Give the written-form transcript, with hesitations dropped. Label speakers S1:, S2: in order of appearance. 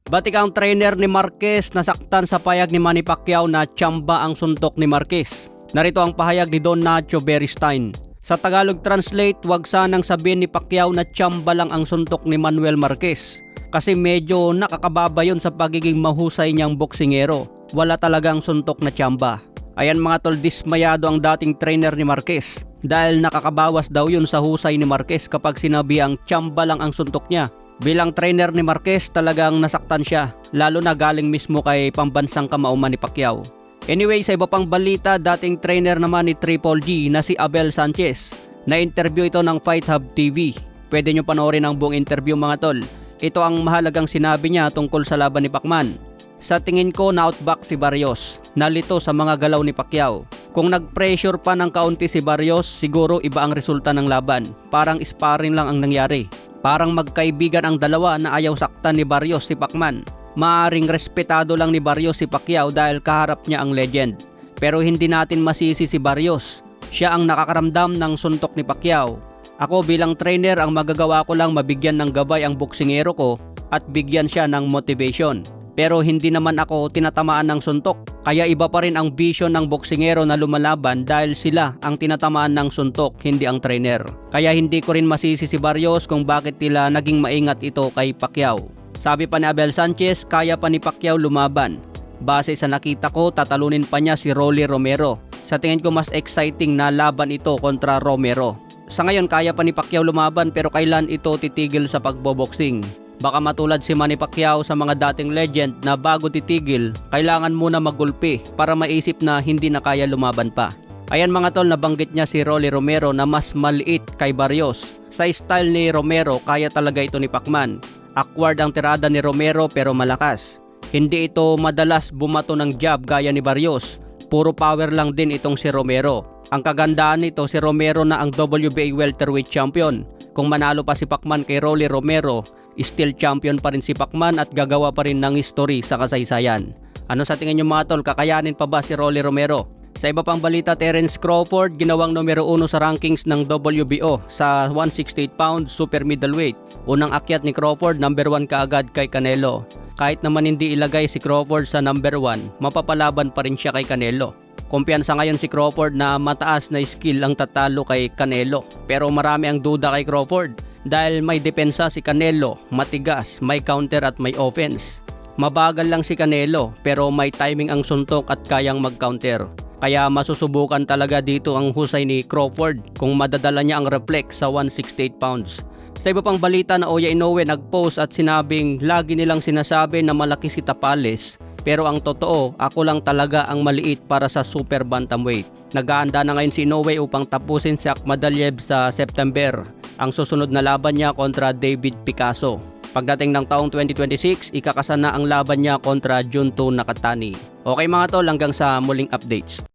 S1: Batik ang trainer ni Marquez nasaktan sa payag ni Manny Pacquiao na tsamba ang suntok ni Marquez. Narito ang pahayag ni Don Nacho Beristain. Sa Tagalog translate, wag sanang sabihin ni Pacquiao na tsamba lang ang suntok ni Manuel Marquez. Kasi medyo nakakababa yun sa pagiging mahusay niyang boksingero. Wala talagang suntok na tsamba. Ayan mga tol, dismayado ang dating trainer ni Marquez. Dahil nakakabawas daw yun sa husay ni Marquez kapag sinabi ang tsamba lang ang suntok niya. Bilang trainer ni Marquez talagang nasaktan siya, lalo na galing mismo kay pambansang kamauman ni Pacquiao. Anyway, sa iba pang balita, dating trainer naman ni Triple G na si Abel Sanchez. Na-interview ito ng Fight Hub TV. Pwede nyo panoorin ang buong interview mga tol. Ito ang mahalagang sinabi niya tungkol sa laban ni Pacman. Sa tingin ko na-outback si Barrios. Nalito sa mga galaw ni Pacquiao. Kung nag-pressure pa ng kaunti si Barrios, siguro iba ang resulta ng laban. Parang sparring lang ang nangyari. Parang magkaibigan ang dalawa na ayaw saktan ni Barrios si Pacman. Maaring respetado lang ni Barrios si Pacquiao dahil kaharap niya ang legend. Pero hindi natin masisi si Barrios. Siya ang nakakaramdam ng suntok ni Pacquiao. Ako bilang trainer, ang magagawa ko lang mabigyan ng gabay ang boksingero ko at bigyan siya ng motivation. Pero hindi naman ako tinatamaan ng suntok. Kaya iba pa rin ang vision ng boksingero na lumalaban dahil sila ang tinatamaan ng suntok, hindi ang trainer. Kaya hindi ko rin masisi si Barrios kung bakit nila naging maingat ito kay Pacquiao. Sabi pa ni Abel Sanchez, kaya pa ni Pacquiao lumaban. Base sa nakita ko, tatalunin pa niya si Rolly Romero. Sa tingin ko mas exciting na laban ito kontra Romero. Sa ngayon kaya pa ni Pacquiao lumaban pero kailan ito titigil sa pagboboxing? Baka matulad si Manny Pacquiao sa mga dating legend na bago titigil, kailangan muna magulpi para maisip na hindi na kaya lumaban pa. Ayan mga tol, nabanggit niya si Rolly Romero na mas maliit kay Barrios. Sa style ni Romero, kaya talaga ito ni Pacman. Awkward ang tirada ni Romero pero malakas. Hindi ito madalas bumato ng jab gaya ni Barrios. Puro power lang din itong si Romero. Ang kagandaan nito, si Romero na ang WBA welterweight champion. Kung manalo pa si Pacman kay Rolly Romero, still champion pa rin si Pacman at gagawa pa rin ng history sa kasaysayan. Ano sa tingin nyo mga tol, kakayanin pa ba si Rolly Romero? Sa iba pang balita, Terence Crawford ginawang numero 1 sa rankings ng WBO sa 168 pounds super middleweight. Unang akyat ni Crawford, number 1 kaagad kay Canelo. Kahit naman hindi ilagay si Crawford sa number 1, mapapalaban pa rin siya kay Canelo. Kumpiyansa ngayon si Crawford na mataas na skill ang tatalo kay Canelo. Pero marami ang duda kay Crawford dahil may depensa si Canelo, matigas, may counter at may offense. Mabagal lang si Canelo pero may timing ang suntok at kayang mag-counter. Kaya masusubukan talaga dito ang husay ni Crawford kung madadala niya ang reflex sa 168 pounds. Sa iba pang balita, na Naoya Inoue nag-post at sinabing lagi nilang sinasabi na malaki si Tapales. Pero ang totoo, ako lang talaga ang maliit para sa super bantamweight. Nag-aanda na ngayon si Inoue upang tapusin si Akhmadaliev sa September. Ang susunod na laban niya kontra David Picasso. Pagdating ng taong 2026, ikakasa na ang laban niya kontra Junto Nakatani. Okay mga tol, hanggang sa muling updates.